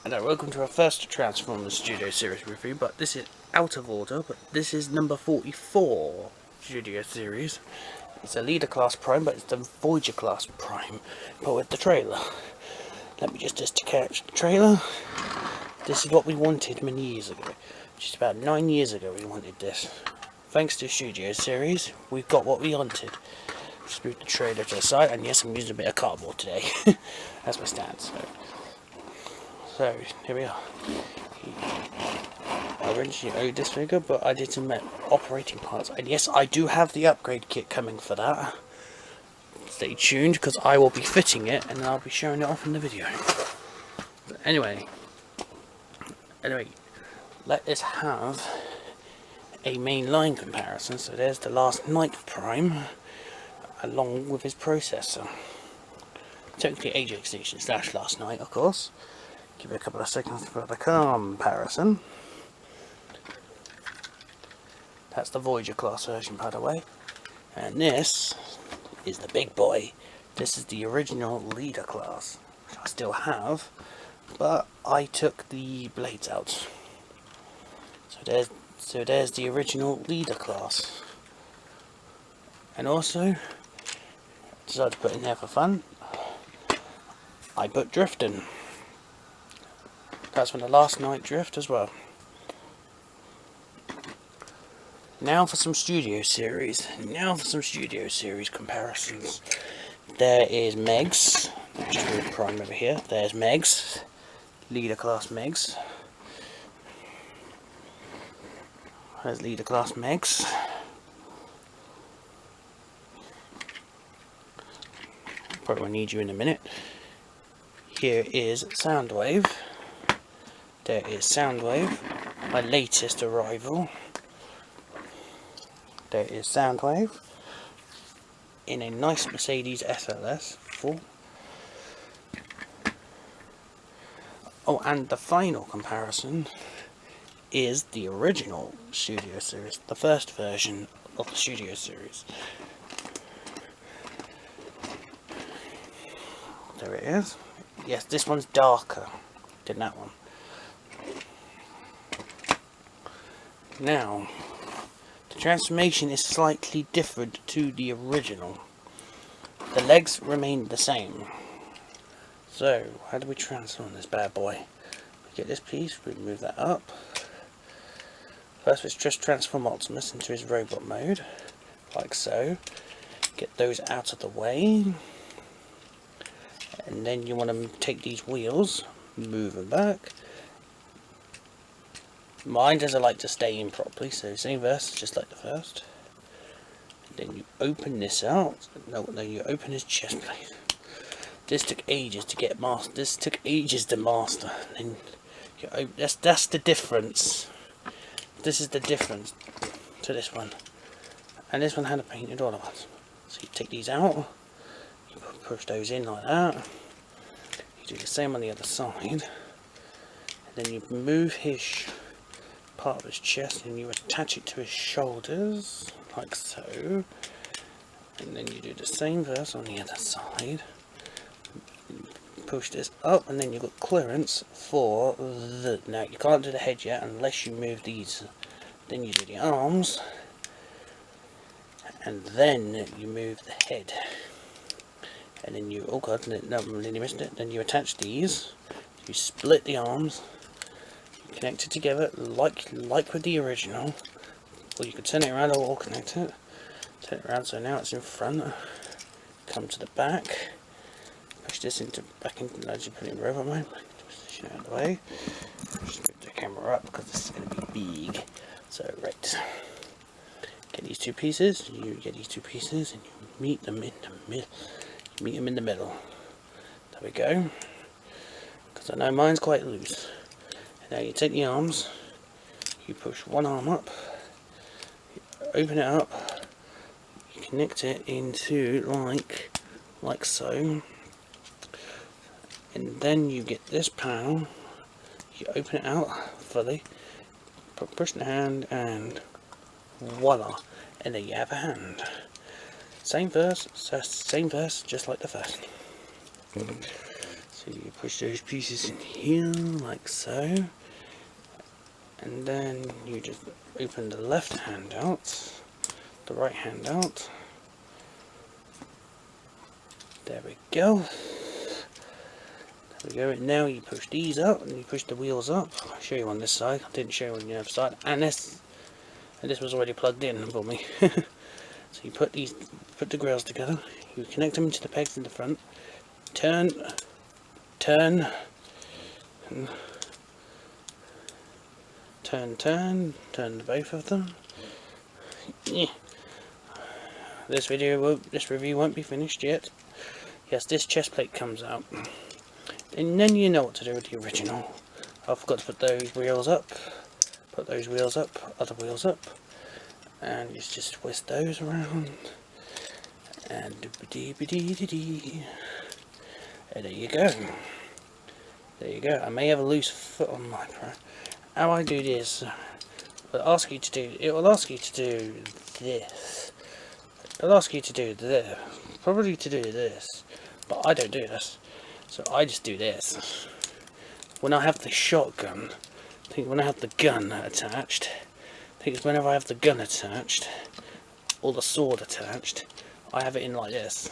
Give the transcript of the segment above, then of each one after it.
Hello, welcome to our first Transformers Studio Series review, but this is out of order, but this is number 44 Studio Series. It's a Leader Class Prime, but it's the Voyager Class Prime, but with the trailer. Let me just catch the trailer. This is what we wanted many years ago. Just about 9 years ago we wanted this. Thanks to Studio Series, we've got what we wanted. Just move the trailer to the side, and yes, I'm using a bit of cardboard today. That's my stance. So, here we are. I originally owed this figure, but I did some operating parts. And yes, I do have the upgrade kit coming for that. Stay tuned, because I will be fitting it, and I'll be showing it off in the video. But anyway, let us have a mainline comparison. So there's the Last Night Prime, along with his processor. Technically AJ Station / Last Night, of course. Give it a couple of seconds for the comparison. That's the Voyager class version, by the way. And this is the big boy. This is the original Leader class, which I still have, but I took the blades out. So there's the original Leader class. And also, decided to put in there for fun, I put drifting. That's from the Last Night Drift as well. Now for some Studio Series. Comparisons. There is Megs. Just move the Prime over here. There's Megs. Leader Class Megs. There's Leader Class Megs. Probably won't need you in a minute. Here is Soundwave. There is Soundwave, my latest arrival. There is Soundwave in a nice Mercedes SLS 4. Oh, and the final comparison is the original Studio Series, the first version of the Studio Series. There it is. Yes, this one's darker than that one. Now, the transformation is slightly different to the original. The legs remain the same. So, how do we transform this bad boy? We get this piece, we move that up. First, let's just transform Optimus into his robot mode, like so. Get those out of the way. And then you want to take these wheels, move them back. Mine doesn't like to stay in properly, so same verse, just like the first. Then you open this out. No, you open his chest plate. This took ages to get master. This took ages to master. Then you that's the difference. This is the difference to this one. And this one had a painted all of us. So you take these out. You push those in like that. You do the same on the other side. And then you move his part of his chest and you attach it to his shoulders like so, and then you do the same verse on the other side. Push this up and then you've got clearance for the, now you can't do the head yet unless you move these. Then you do the arms and then you move the head, and then you, oh god, no, you missed it. Then you attach these, you split the arms, connect it together like with the original, or you could turn it around or connect it. Turn it around so now it's in front. Come to the back. Push this back into as you put it in robot mode. Position it out of the way. Just move the camera up because this is going to be big. So right, get these two pieces. You get these two pieces and you meet them in the middle. Meet them in the middle. There we go. Because I know mine's quite loose. Now you take the arms, you push one arm up, you open it up, you connect it into like so, and then you get this panel, you open it out fully, push the hand, and voila, and there you have a hand. Same verse, just like the first. So you push those pieces in here like so, and then you just open the left hand out, the right hand out. There we go. There we go. And now you push these up and you push the wheels up. I'll show you on this side. I didn't show you on the other side. And this was already plugged in for me. So you put the grills together. You connect them to the pegs in the front. Turn, and turn both of them. Yeah. This review won't be finished yet. Yes, this chest plate comes out, and then you know what to do with the original. I forgot to put those wheels up. Put those wheels up, other wheels up, and you just twist those around, and and there you go. There you go. I may have a loose foot on my Prime. How I do this, it will ask you to do this. It'll ask you to do this. Probably to do this. But I don't do this. So I just do this. When I have the shotgun, I think when I have the gun attached, I think it's whenever I have the gun attached, or the sword attached, I have it in like this.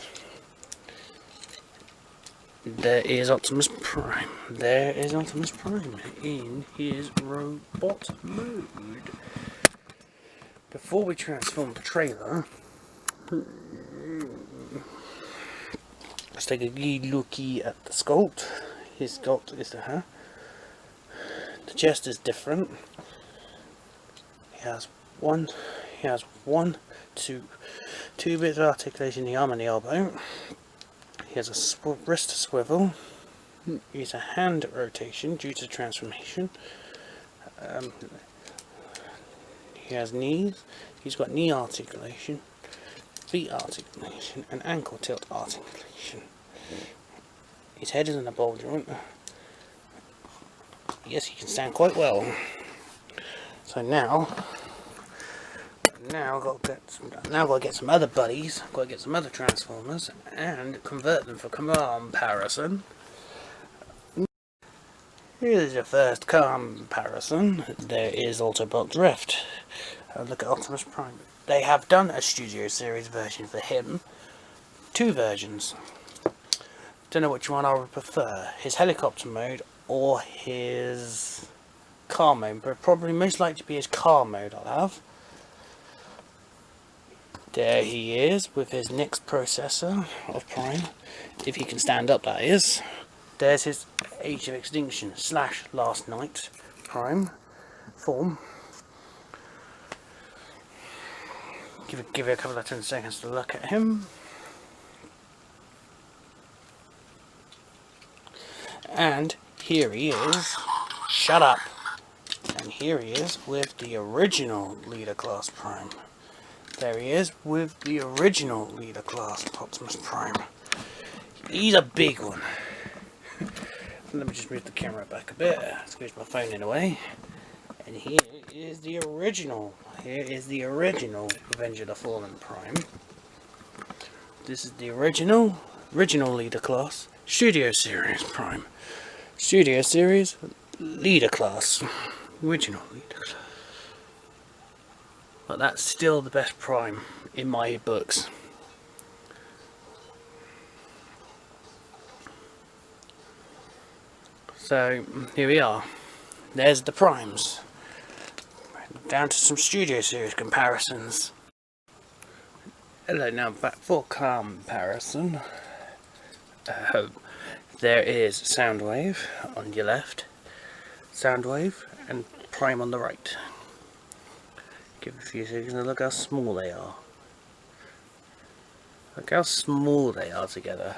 There is Optimus Prime. There is Optimus Prime in his robot mode. Before we transform the trailer, let's take a good looky at the sculpt. His sculpt is the hair. The chest is different. He has two bits of articulation in the arm and the elbow. He has a wrist swivel. He has a hand rotation due to transformation. He has knees. He's got knee articulation, feet articulation, and ankle tilt articulation. His head is in a ball joint. Yes, he can stand quite well. So now I've got to get some other buddies. I've got to get some other Transformers and convert them for comparison. Here's your first comparison. There is Autobot Drift. Look at Optimus Prime. They have done a Studio Series version for him. 2 versions. Don't know which one I would prefer. His helicopter mode or his car mode. But probably most likely to be his car mode I'll have. There he is with his next processor of Prime. If he can stand up, that is. There's his Age of Extinction / Last Night Prime form. Give it a couple of 10 seconds to look at him. And here he is. Shut up. And here he is with the original Leader Class Prime. There he is with the original Leader Class Optimus Prime. He's a big one. Let me just move the camera back a bit. Squeeze my phone in a way. And here is the original. Here is the original Avenger the Fallen Prime. This is the original Leader Class Studio Series Prime. Studio Series Leader Class. Original Leader Class. But that's still the best Prime in my books. So here we are. There's the Primes. Down to some Studio Series comparisons. Hello, now back for comparison. There is Soundwave on your left. Soundwave and Prime on the right. Give it a few seconds and look how small they are. Look how small they are together.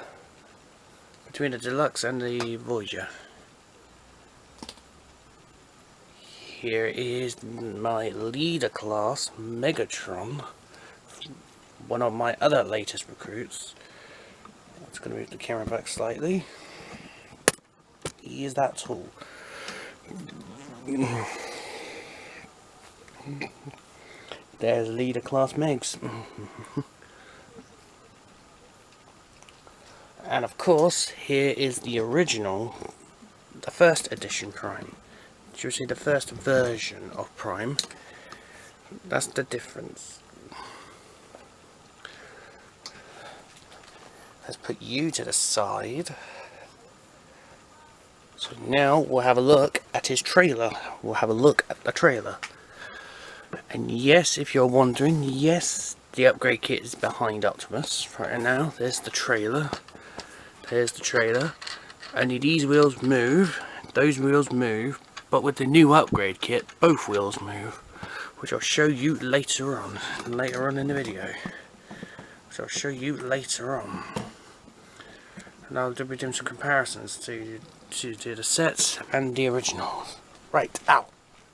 Between the Deluxe and the Voyager. Here is my Leader Class Megatron. One of my other latest recruits. I'm just going to move the camera back slightly. He is that tall. There's Leader Class Megs. And of course, here is the original, the first edition Prime. You see the first version of Prime. That's the difference. Let's put you to the side. So now we'll have a look at his trailer. We'll have a look at the trailer. And yes, if you're wondering, yes, the upgrade kit is behind Optimus. Right now, there's the trailer. There's the trailer. Only these wheels move. Those wheels move. But with the new upgrade kit, both wheels move. Which I'll show you later on. Later on in the video. Which I'll show you later on. And I'll be doing some comparisons to the sets and the originals. Right, ow!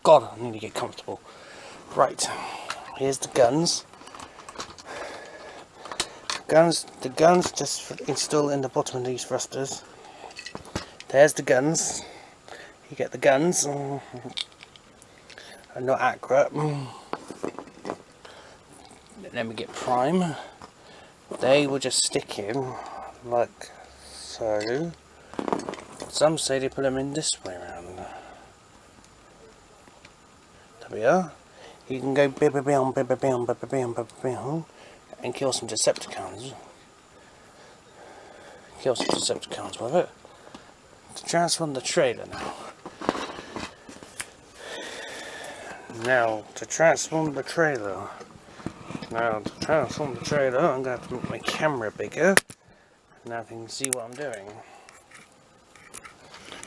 God, I need to get comfortable. Right, here's the guns. The guns just install in the bottom of these thrusters. There's the guns. You get the guns. Are not accurate. And then we get Prime. They will just stick in like so. Some say they put them in this way around. There we are. You can go bam, and kill some Decepticons. Kill some Decepticons with it. To transform the trailer now. Now to transform the trailer. I'm going to have to make my camera bigger. Now you can see what I'm doing.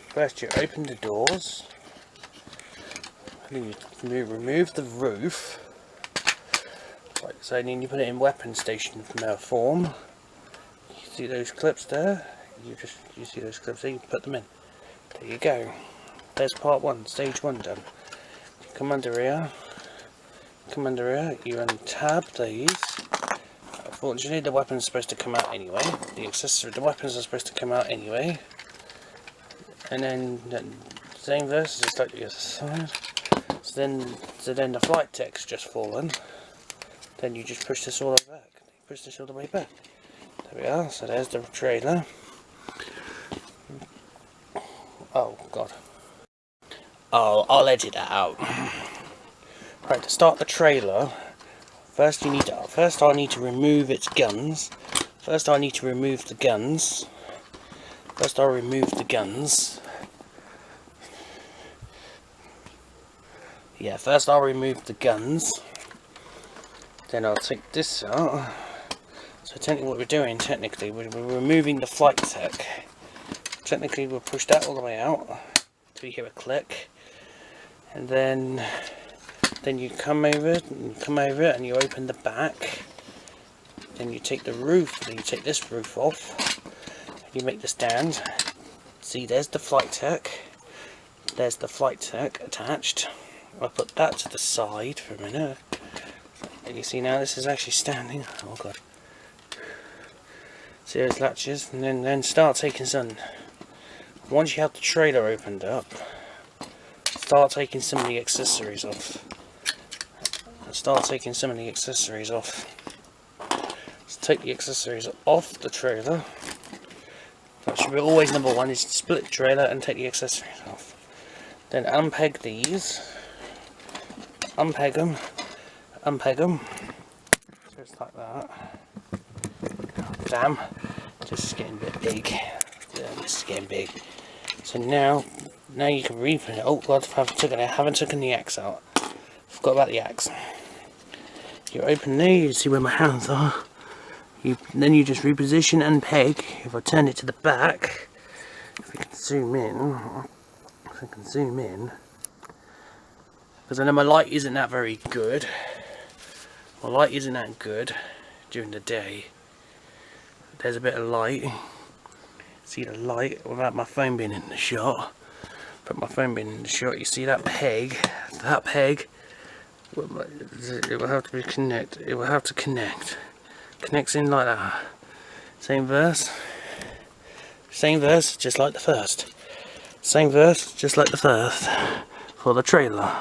First you open the doors. Then you remove the roof. Like so, then you put it in weapon station form. You see those clips there? You see those clips there, you put them in. There you go. There's part 1, stage 1 done. Come under here, you untab these. Unfortunately the weapon's supposed to come out anyway. The weapons are supposed to come out anyway. And then same verse, just like the other side. So then the flight tech's just fallen. Then you just push this all the way back. Push this all the way back. There we are, so there's the trailer. Oh god. Oh, I'll edit that out. Right, to start the trailer, first I need to remove its guns. First I need to remove the guns. First I'll remove the guns. Yeah, first I'll remove the guns. Then I'll take this out. So technically what we're doing, we're removing the flight tech. Technically we'll push that all the way out till you hear a click. And then you come over it and you open the back. Then you take the roof, then you take this roof off. You make the stand. See, there's the flight tech. There's the flight tech attached. I'll put that to the side for a minute. And you see now this is actually standing. Oh god. See those latches? And then start taking some. Once you have the trailer opened up, start taking some of the accessories off. Let's take the accessories off the trailer. That should be always number 1, is to split the trailer and take the accessories off. Then unpeg these. Unpeg them. Just like that. Oh, damn. Just getting a bit big. Yeah, this is getting big. So now you can reprint it. Oh god, I haven't taken the axe out. Forgot about the axe. You open these, you see where my hands are. Then you just reposition and peg. If I turn it to the back, if we can zoom in, because I know my light isn't that very good. My light isn't that good during the day. There's a bit of light. See the light without my phone being in the shot. Put my phone being in the shot. You see that peg? That peg. It will have to be connected. It will have to connect. Connects in like that. Same verse, just like the first. Same verse, just like the first. For the trailer.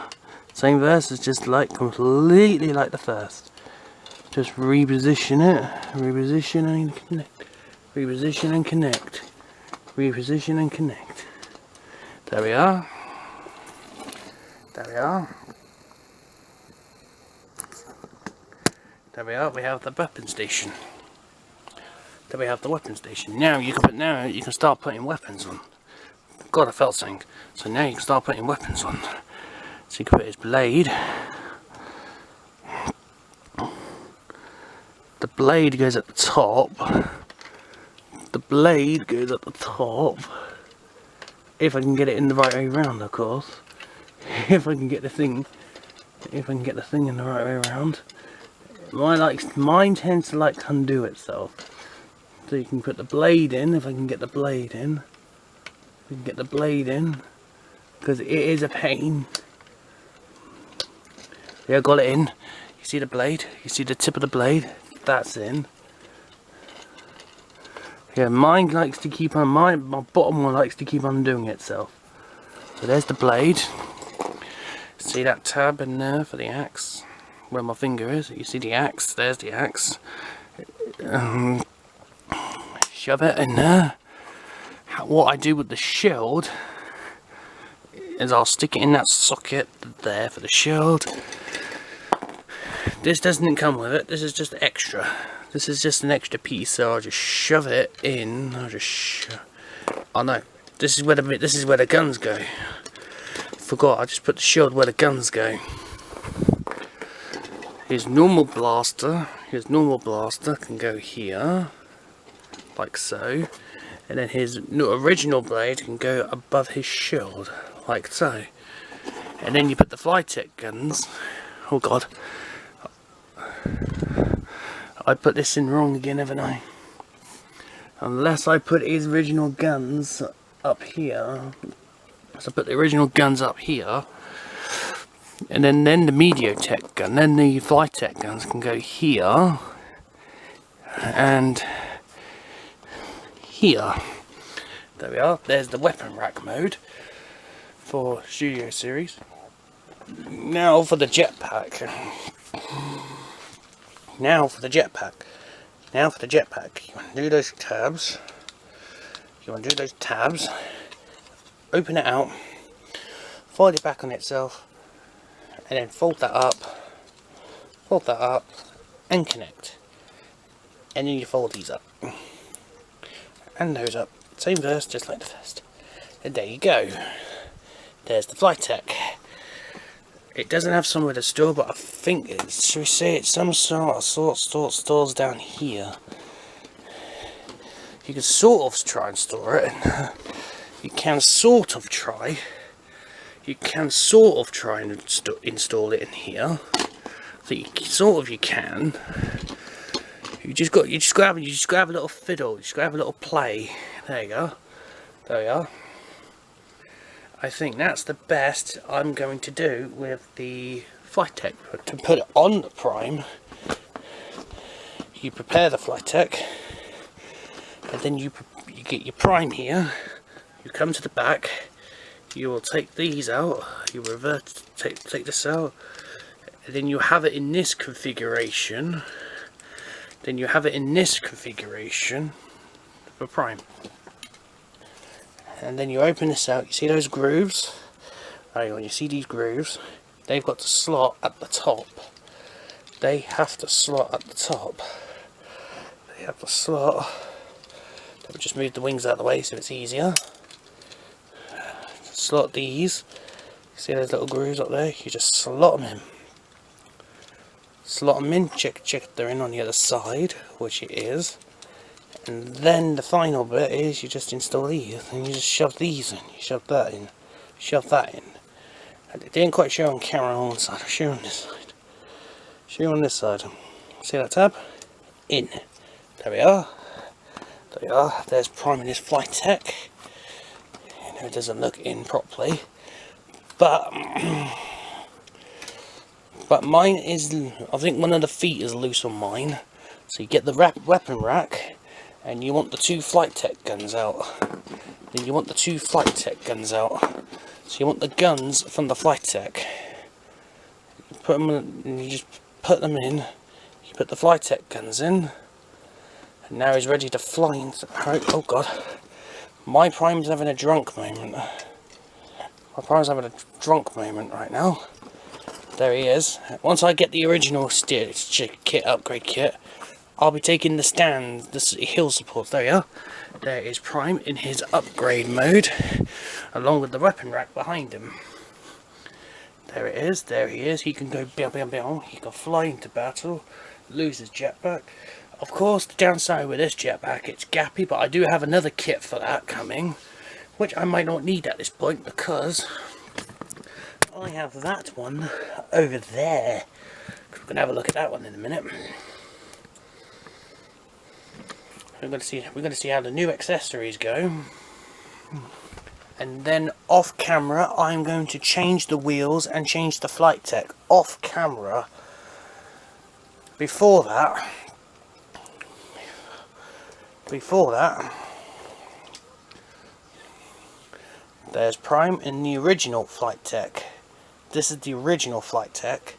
Same verse, is just like completely like the first. Just reposition it, and connect. reposition and connect, reposition and connect. There we are. There we are. There we are. We have the weapon station. There we have the weapon station. Now you can start putting weapons on. God, I felt something. So now you can start putting weapons on. So you can put his blade. The blade goes at the top. The blade goes at the top. If I can get it in the right way around, of course. If I can get the thing in the right way around. Mine tends to like to undo itself. So you can put the blade in, if I can get the blade in. We can get the blade in, because it is a pain. Yeah, got it in. You see the blade? You see the tip of the blade? That's in. Yeah, mine likes to keep on, my bottom one likes to keep undoing itself. So there's the blade. See that tab in there for the axe? Where my finger is, you see the axe, there's the axe. Shove it in there. What I do with the shield is I'll stick it in that socket there for the shield. This doesn't come with it, this is just extra. This is just an extra piece, so I'll just shove it in. Oh no, this is where the guns go. Forgot, I just put the shield where the guns go. His normal blaster can go here, like so. And then his original blade can go above his shield, like so. And then you put the Flytech guns. Oh god. I put this in wrong again, haven't I? Unless I put his original guns up here. So I put the original guns up here. And then the Mediotech gun, then the Flytech guns can go here. And here. There we are. There's the weapon rack mode for Studio Series. Now for the jetpack. Now for the jetpack. You want to do those tabs. Open it out. Fold it back on itself. And then fold that up. And connect. And then you fold these up. And those up. Same verse, just like the first. And there you go. There's the Flytech. It doesn't have somewhere to store, but I think it's, should we say it's some sort of stores down here. You can sort of try and store it. You can sort of try. You can sort of try and install it in here. So you can. You just grab a little fiddle. You just grab a little play. There you go. There we are. I think that's the best I'm going to do with the Flytech. To put it on the Prime, you prepare the Flytech, and then you get your Prime here. You come to the back. You will take these out. You take this out, and then you have it in this configuration. For Prime. And then you open this out, you see those grooves? Hang on, you see these grooves? They've got to slot at the top. They have to slot at the top. Let me just move the wings out of the way so it's easier. Slot these. See those little grooves up there? You just slot them in. Check if they're in on the other side, which it is. And then the final bit is you just install these, and you just shove these in, you shove that in, shove that in. And it didn't quite show on camera on one side, I'll show you on this side. Show you on this side. See that tab? In. There we are. There we are. There's Prime and his Flytech. You know, it doesn't look in properly. But mine is, I think one of the feet is loose on mine. So you get the weapon rack. And you want the two Flytech guns out. Then you want the two Flytech guns out. So you want the guns from the Flytech. You put them in, and you just put them in. You put the Flytech guns in. And now he's ready to fly into... Oh god. My Prime's having a drunk moment. My Prime's having a drunk moment right now. There he is. Once I get the original kit, upgrade kit, I'll be taking the stand, the hill supports. There we are. There is Prime in his upgrade mode, along with the weapon rack behind him. There it is. There he is. He can go bam bam bam. He can fly into battle, lose his jetpack. Of course, the downside with this jetpack, it's gappy, but I do have another kit for that coming, which I might not need at this point because I have that one over there. We're going to have a look at that one in a minute. We're going to see how the new accessories go. And then off camera, I'm going to change the wheels and change the flight tech off camera. Before that, there's Prime in the original flight tech. This is the original flight tech.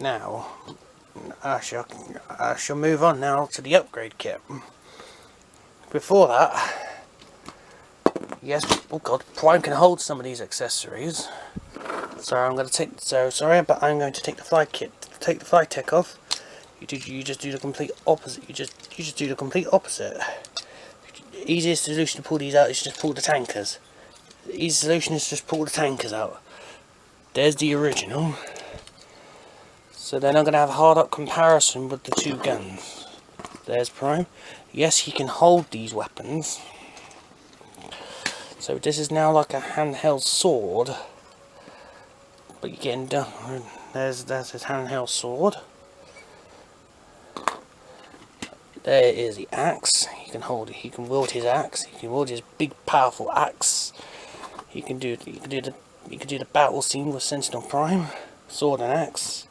Now, I shall move on now to the upgrade kit. Before that, yes, oh god, Prime can hold some of these accessories. So I'm going to take. Sorry, but I'm going to take the flight kit. Take the flight tech off. You just do the complete opposite. You just do the complete opposite. The easiest solution to pull these out is just pull the tankers. The easiest solution is just pull the tankers out. There's the original. So then I'm going to have a hard up comparison with the two guns. There's Prime. Yes, he can hold these weapons. So this is now like a handheld sword. But you're getting done. There's his handheld sword. There is the axe. He can hold it. He can wield his axe. He can wield his big, powerful axe. He can do the battle scene with Sentinel Prime, sword and axe.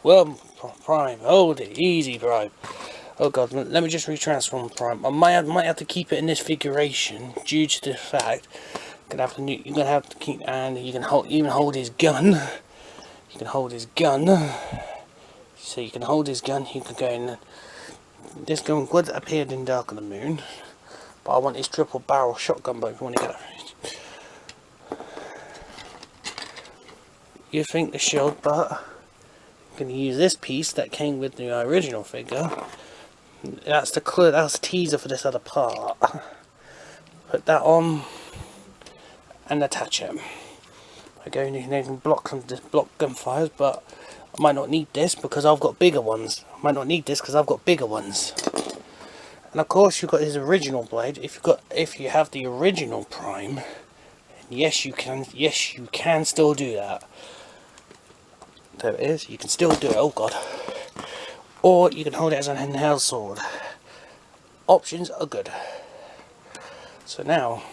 Well, Prime, hold it, easy, Prime. Oh god, let me just retransform Prime. I might have to keep it in this configuration due to the fact you're gonna have to keep, and you can even hold his gun. You can hold his gun. So you can hold his gun. You can go in. This gun would appeared in Dark of the Moon, but I want his triple barrel shotgun. But if you want to get it, you think the shield, but I'm going to use this piece that came with the original figure. That's the teaser for this other part. Put that on and attach it. I go in and can block gunfires, but I might not need this because I've got bigger ones. I might not need this because I've got bigger ones. And of course you've got his original blade. If you have the original Prime, yes you can still do that. There it is, you can still do it, oh god. Or you can hold it as an handheld sword. Options are good. So now,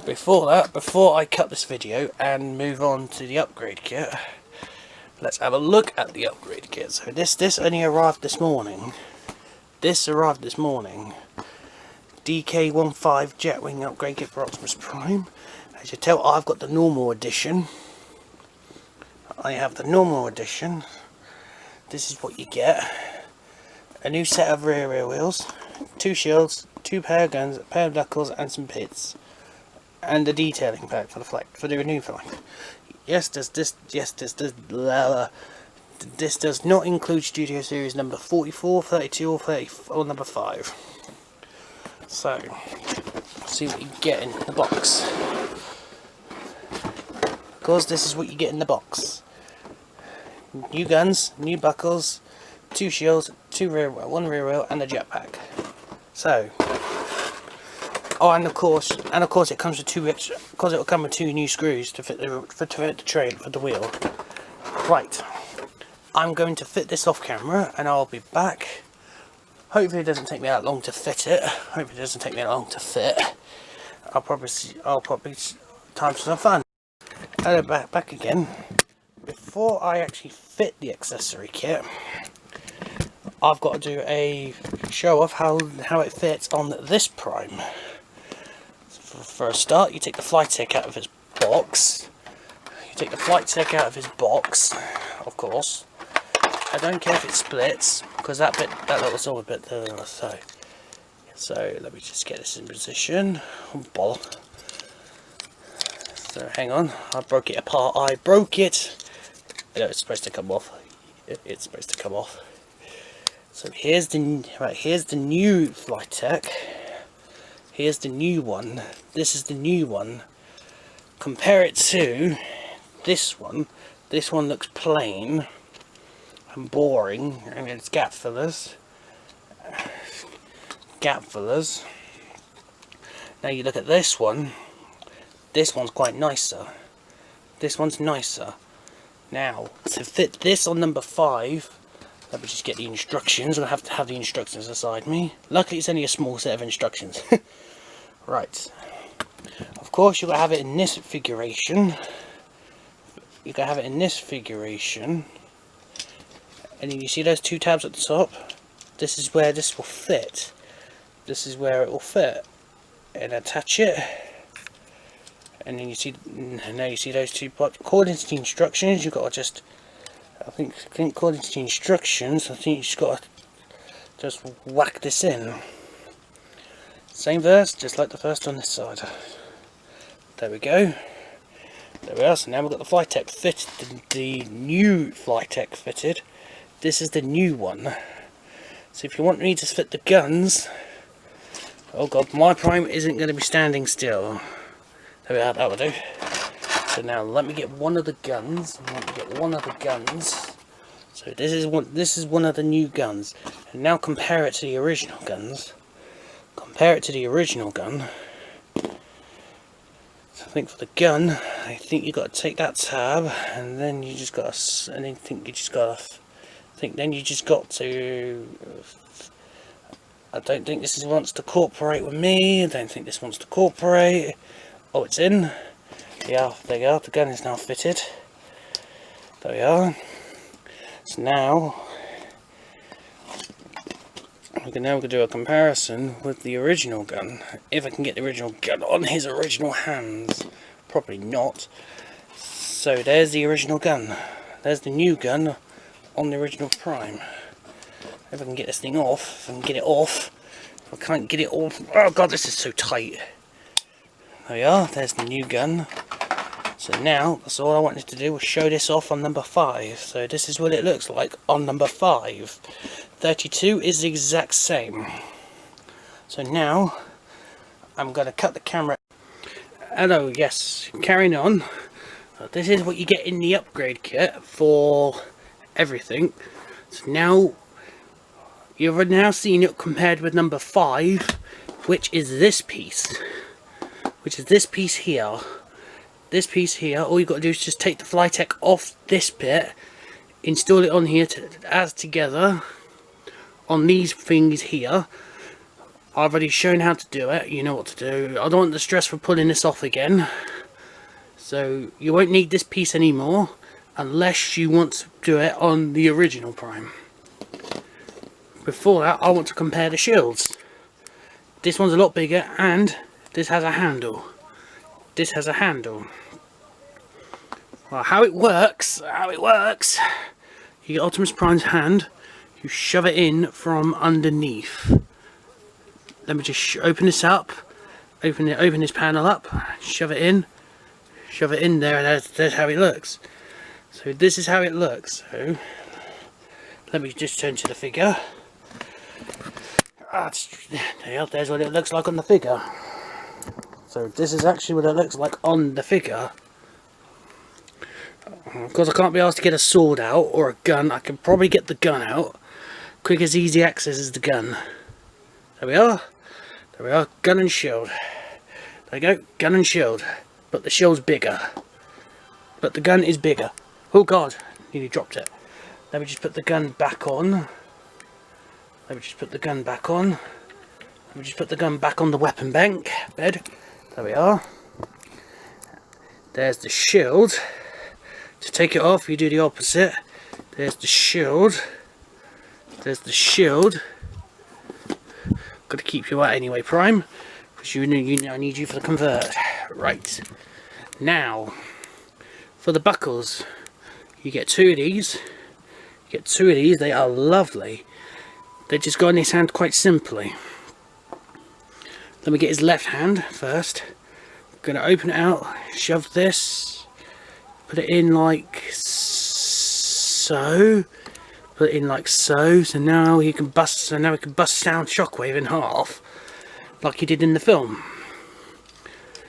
before I cut this video and move on to the upgrade kit, let's have a look at the upgrade kit. So this only arrived this morning. This arrived this morning. DK15 Jetwing upgrade kit for Optimus Prime. As you tell, I've got the normal edition. I have the normal edition. This is what you get. A new set of rear wheels, 2 shields, 2 pair of guns, a pair of knuckles and some pits. And a detailing pack for the new flight. This does not include Studio Series number 44, 32 or 30 or number 5. So, let's see what you get in the box. Of course, this is what you get in the box. New guns, new buckles, 2 shields, 1 rear wheel and a jetpack. So, oh, and of course it comes with 2 extra, because it will come with 2 new screws to fit the trail for the wheel. Right, I'm going to fit this off camera and I'll be back. Hopefully it doesn't take me that long to fit it. I'll probably time for some fun. And back again. Before I actually fit the accessory kit, I've got to do a show of how it fits on this Prime. So for a start, you take the flight tech out of its box. You take the flight tech out of his box, of course. I don't care if it splits, because that little silver bit there, so let me just get this in position. Oh, ball. So hang on, I broke it apart. I broke it. I know it's supposed to come off. It's supposed to come off. So here's the new flight tech. Here's the new one. This is the new one. Compare it to this one. This one looks plain and boring, and it's gap fillers. Gap fillers. Now you look at this one. This one's quite nicer. This one's nicer. Now, to fit this on number 5, let me just get the instructions. I have to have the instructions beside me. Luckily, it's only a small set of instructions. Right. Of course, you've got to have it in this configuration. You've got to have it in this configuration. And then you see those 2 tabs at the top? This is where this will fit. This is where it will fit. And attach it. And then you see, now you see those 2 parts. According to the instructions, you've got to just, I think according to the instructions, I think you've just got to just whack this in. Same verse, just like the first on this side. There we go. There we are. So now we've got the flight tech fitted, the new flight tech fitted. This is the new one. So if you want me to fit the guns, oh god, my prime isn't going to be standing still. There we are, that will do. So now let me get one of the guns. So this is one of the new guns. And now compare it to the original guns. Compare it to the original gun. So I think for the gun, I think you've got to take that tab, and then you just got to, and then you just got to, I don't think this wants to cooperate with me. I don't think this wants to cooperate. Oh, it's in. Yeah, there you go. The gun is now fitted. There we are. So now we're going to do a comparison with the original gun. If I can get the original gun on his original hands. Probably not. So there's the original gun. There's the new gun on the original prime. If I can get this thing off, if I can get it off. If I can't get it off. Oh god, this is so tight. There we are, there's the new gun. So now, that's all I wanted to do was show this off on number 5. So this is what it looks like on number 5. 32 is the exact same. So now, I'm going to cut the camera. Hello, yes, carrying on. This is what you get in the upgrade kit for everything. So now, you've now seen it compared with number 5, which is this piece. Which is this piece here. This piece here, all you've got to do is just take the fly tech off this bit, install it on here as together on these things here. I've already shown how to do it, you know what to do. I don't want the stress for pulling this off again. So you won't need this piece anymore unless you want to do it on the original prime. Before that, I want to compare the shields. This one's a lot bigger and this has a handle. This has a handle. Well, how it works, you get Optimus Prime's hand, you shove it in from underneath. Let me just open this up, open this panel up, shove it in there, and that's how it looks. So this is how it looks. So let me just turn to the figure. There's what it looks like on the figure. So this is actually what it looks like on the figure. Because I can't be asked to get a sword out or a gun, I can probably get the gun out. Quick as easy access is the gun. There we are. There we are. Gun and shield. There you go. Gun and shield. But the shield's bigger. But the gun is bigger. Oh god. Nearly dropped it. Let me just put the gun back on. Let me just put the gun back on. Let me just put the gun back on the weapon bank bed. There we are. There's the shield. To take it off, you do the opposite. There's the shield. There's the shield. Got to keep you out anyway, Prime, because I need you for the convert. Right. Now, for the buckles, you get 2 of these. You get 2 of these. They are lovely. They just go in his hand quite simply. Let me get his left hand first. I'm going to open it out, shove this, put it in like so. Put it in like so. So now he can bust. So now he can bust Sound Shockwave in half, like he did in the film.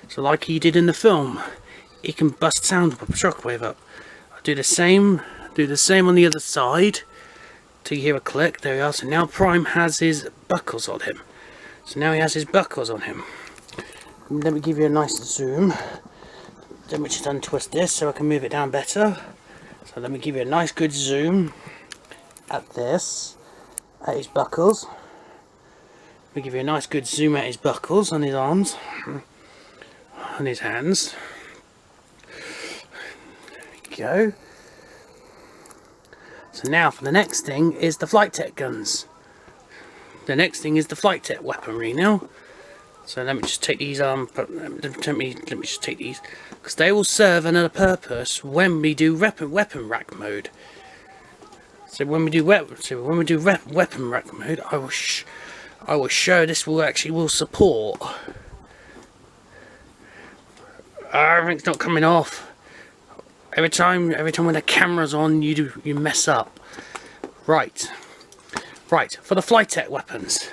So like he did in the film, he can bust Sound Shockwave up. I'll do the same. Do the same on the other side. Till you hear a click. There we are. So now Prime has his buckles on him. So now he has his buckles on him. Let me give you a nice zoom. Let me just untwist this so I can move it down better. So let me give you a nice good zoom at this, at his buckles. Let me give you a nice good zoom at his buckles on his arms, on his hands. There we go. So now for the next thing is the flight tech guns. The next thing is the flight tech weaponry now. So let me just take these let me just take these, because they will serve another purpose when we do weapon rack mode. So when we do weapon rack mode, I will show this will support. Everything's not coming off. Every time when the camera's on, you mess up. Right, for the flight tech weapons.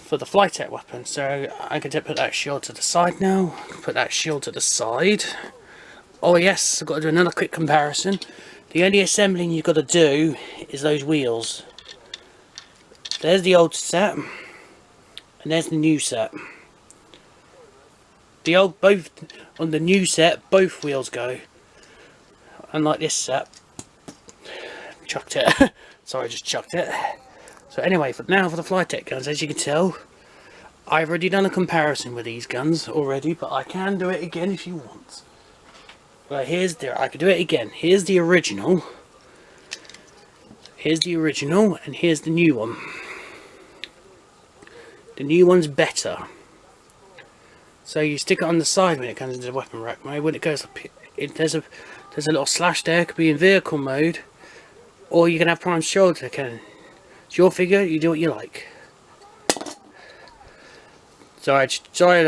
So I can just put that shield to the side now. Put that shield to the side. Oh yes, I've got to do another quick comparison. The only assembling you've got to do is those wheels. There's the old set, and there's the new set. Both on the new set, both wheels go. Unlike this set, chucked it. Sorry, I just chucked it. So anyway, for the flight tech guns, as you can tell, I've already done a comparison with these guns already, but I can do it again if you want. Right, I can do it again. Here's the original. Here's the original, and here's the new one. The new one's better. So you stick it on the side when it comes into the weapon rack mode. When it goes up, there's a little slash there. It could be in vehicle mode, or you can have Prime shoulder cannon. It's your figure. You do what you like. Sorry,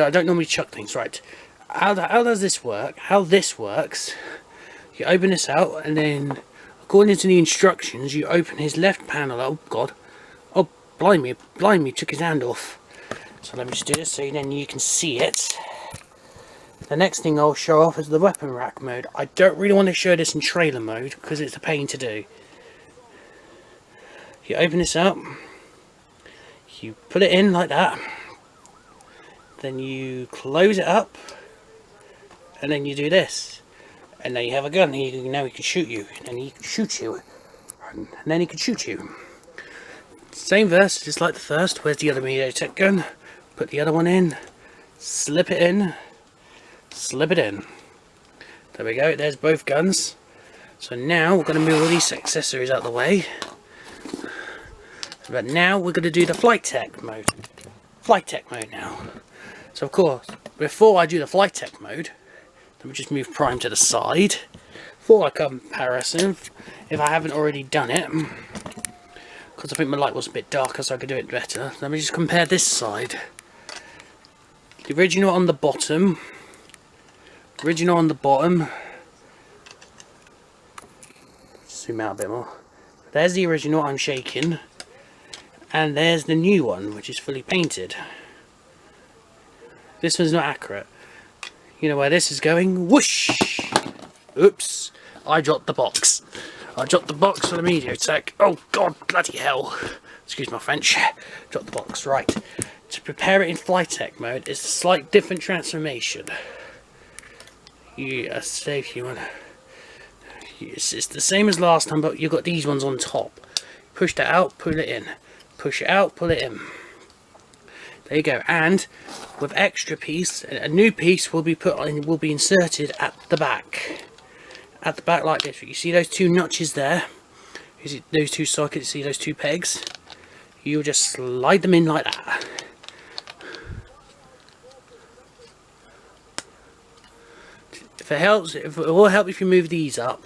I don't normally chuck things. Right, how does this work? How this works? You open this out, and then according to the instructions, you open his left panel. Oh God! Oh, blimey! Took his hand off. So let me just do this so then you can see it. The next thing I'll show off is the weapon rack mode. I don't really want to show this in trailer mode because it's a pain to do. You open this up, you put it in like that, then you close it up, and then you do this, and now you have a gun. Now he can shoot you, and he can shoot you, and then he can shoot you. Same verse, just like the first. Where's the other Mediatek gun? Put the other one in, slip it in, slip it in. There we go, there's both guns. So now we're going to move all these accessories out of the way. But now we're going to do the flight tech mode. Flight tech mode now. So of course, before I do the flight tech mode, let me just move Prime to the side. For a comparison, if I haven't already done it, because I think my light was a bit darker so I could do it better. Let me just compare this side. The original on the bottom. Original on the bottom. Zoom out a bit more. There's the original I'm shaking. And there's the new one, which is fully painted. This one's not accurate. You know where this is going? Whoosh! Oops. I dropped the box. I dropped the box for the Mediatek. Oh God, bloody hell. Excuse my French. Dropped the box. Right. To prepare it in flight tech mode, it's a slight different transformation. It's the same as last time, but you've got these ones on top. Push that out, pull it in. Push it out, pull it in. There you go. And with extra piece, a new piece will be put on, will be inserted at the back. At the back like this. You see those two notches there? You see those two sockets? See those two pegs? You'll just slide them in like that. if it will help if you move these up.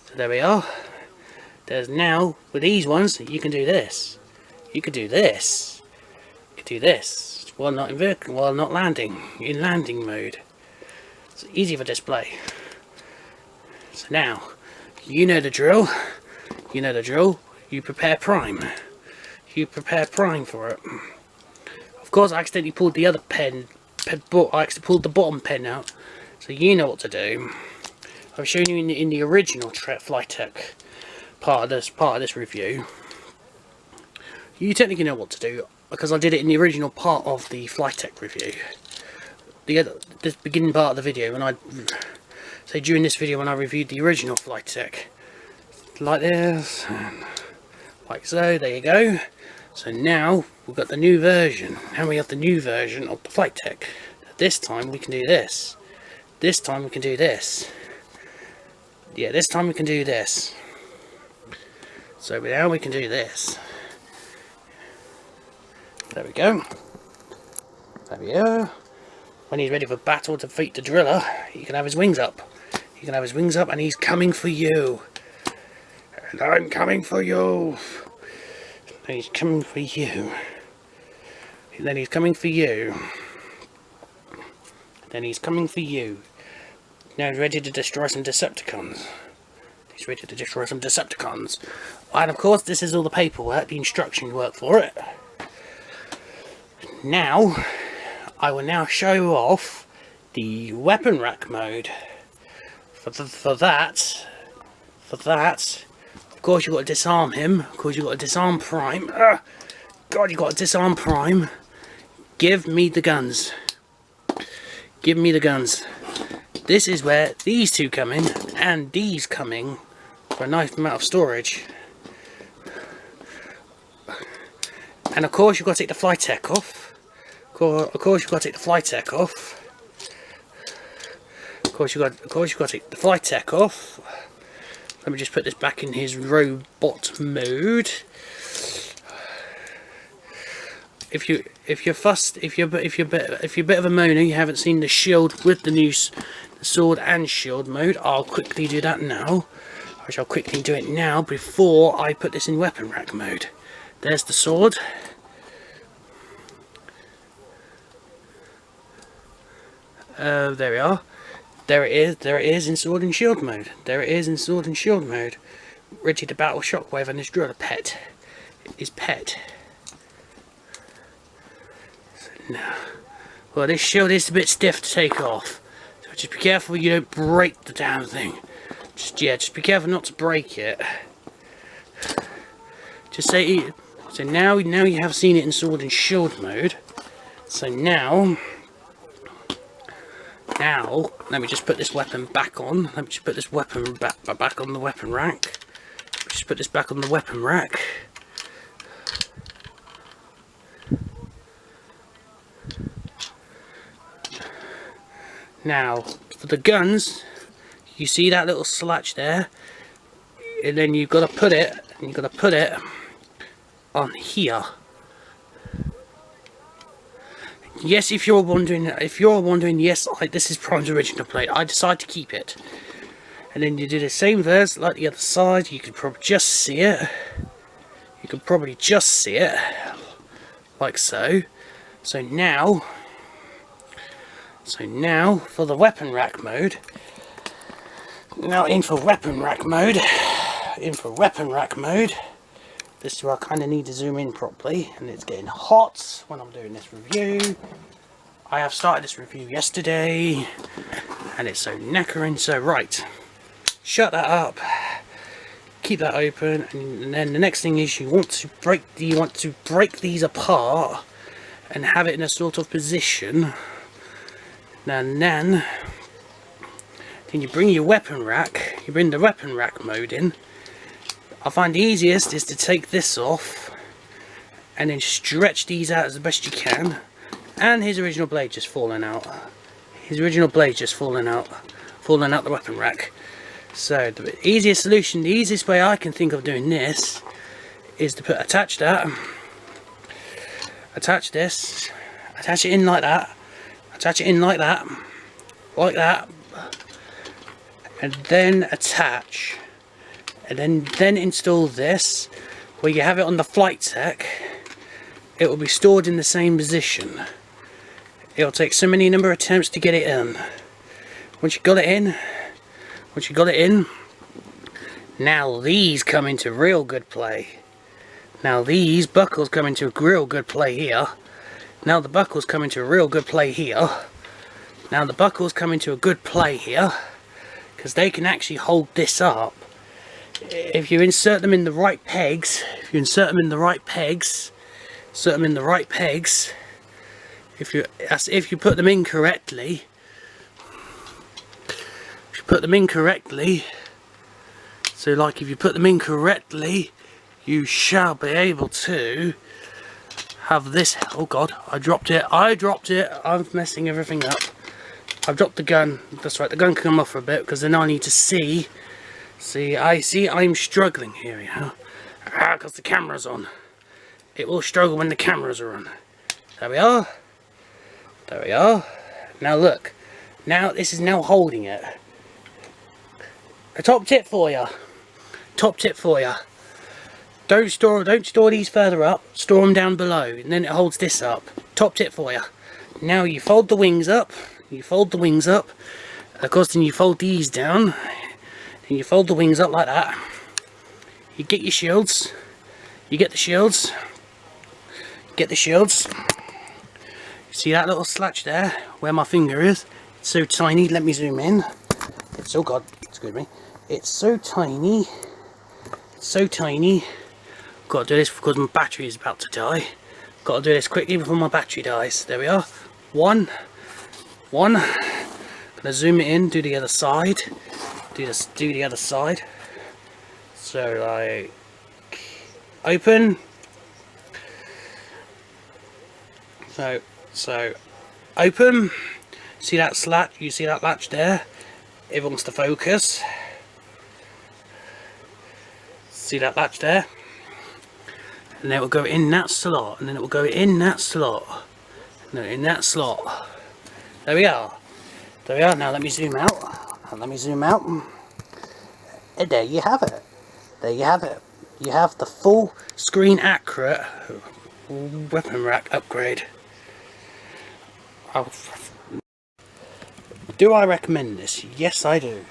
So there we are. There's now, with these ones, you can do this. You can do this. You can do this. While not in vehicle, while not landing, in landing mode. It's easy for display. So now, you know the drill. You know the drill. You prepare prime. You prepare prime for it. Of course, I accidentally pulled the other pen. I accidentally pulled the bottom pen out. So you know what to do. I've shown you in the original Flytech part of this review. You technically know what to do because I did it in the original part of the Flytech review. This beginning part of the video during this video when I reviewed the original Flytech, like this, and like so. There you go. So now we've got the new version. Now we have the new version of the Flytech. This time we can do this. This time we can do this. Yeah, this time we can do this. So now we can do this. There we go. There we go. When he's ready for battle to defeat the driller, he can have his wings up. He can have his wings up and he's coming for you. And I'm coming for you. And he's coming for you. And then he's coming for you. Then he's coming for you. Now he's ready to destroy some Decepticons. He's ready to destroy some Decepticons. And of course this is all the paperwork, the instruction work for it. Now, I will now show off the weapon rack mode. For that, of course you've got to disarm him. Of course you've got to disarm Prime. God, you've got to disarm Prime. Give me the guns. Give me the guns. This is where these two come in, and these come in for a nice amount of storage. And of course you've got to take the Flytech off. Of course you've got to take the Flytech off. Of course you've got to take the Flytech off. Let me just put this back in his robot mode. If you're a bit of a moaner, you haven't seen the shield with the new sword and shield mode, I'll quickly do that now. I shall quickly do it now before I put this in weapon rack mode. There's the sword. There we are. There it is. There it is in sword and shield mode. There it is in sword and shield mode. Ready to battle Shockwave and his driller pet. His pet. So now, well, this shield is a bit stiff to take off. So just be careful you don't break the damn thing. Just be careful not to break it. Just say. So now you have seen it in sword and shield mode. So now, let me just put this weapon back on. Let me just put this weapon back on the weapon rack. Just put this back on the weapon rack. Now, for the guns, you see that little slatch there, and then you've got to put it, on here. Yes, if you're wondering, yes, this is Prime's original plate. I decided to keep it. And then you do the same verse like the other side. You can probably just see it. You can probably just see it, like so. So now for the weapon rack mode. Now in for weapon rack mode. This is where I kind of need to zoom in properly, and it's getting hot when I'm doing this review. I have started this review yesterday, and it's so knackering. So right, shut that up, keep that open, and then the next thing is you want to break these apart and have it in a sort of position. And then you bring your weapon rack. You bring the weapon rack mode in. I find the easiest is to take this off and then stretch these out as the best you can. And his original blade just falling out. Falling out the weapon rack. So the easiest solution, the easiest way I can think of doing this is to attach this, attach it in like that, like that, and then attach, and then install this, where you have it on the flight deck. It will be stored in the same position. It'll take so many number of attempts to get it in. Once you got it in, now these come into real good play. Now these buckles come into real good play here. Now the buckles come into real good play here. Now the buckles come into a good play here, because they can actually hold this up. If you insert them in the right pegs, if you put them in correctly, so like if you put them in correctly, you shall be able to have this. Oh god, I dropped it, I'm messing everything up. I've dropped the gun. That's right, the gun can come off for a bit, because then I need to see, I'm struggling here, you know, because the camera's on. It will struggle when the cameras are on. There we are. Now look, now this is now holding it. A top tip for you. Don't store these further up. Store them down below, and then it holds this up. Top tip for you. Now you fold the wings up. Of course, then you fold these down. Then you fold the wings up like that. You get your shields. You see that little slatch there, where my finger is? It's so tiny. Let me zoom in. Oh god, excuse me. It's so tiny. Got to do this because my battery is about to die. Got to do this quickly before my battery dies. There we are. One. Gonna zoom it in. Do the other side. Do the other side. So like, open. So open. See that slat? You see that latch there? It wants to focus. See that latch there? And then it will go in that slot, and then it will go in that slot, and then in that slot. There we are. Now let me zoom out. And there you have it. You have the full screen accurate weapon rack upgrade. Do I recommend this? Yes, I do.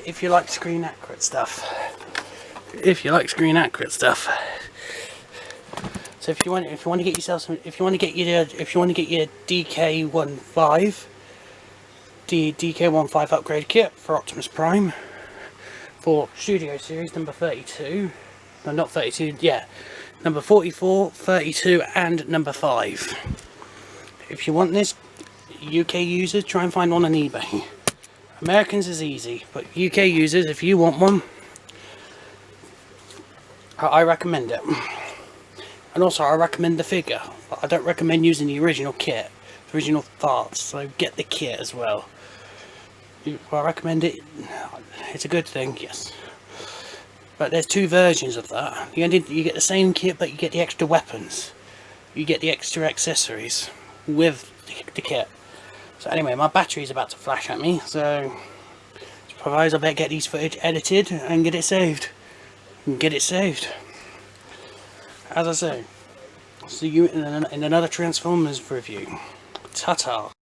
If you like screen accurate stuff. So if you want to get yourself some, if you want to get your DK15 upgrade kit for Optimus Prime for Studio Series number 32, no, not 32, yeah, number 44, 32, and number 5. If you want this, UK users, try and find one on eBay. Americans is easy, but UK users, if you want one, I recommend it. And also I recommend the figure, but I don't recommend using the original kit, the original parts, so get the kit as well. I recommend it. It's a good thing, yes. But there's two versions of that. You get the same kit, but you get the extra weapons. You get the extra accessories with the kit. So anyway, my battery's about to flash at me, so suppose I better get these footage edited and get it saved. As I say, see you in another Transformers review. Ta-ta.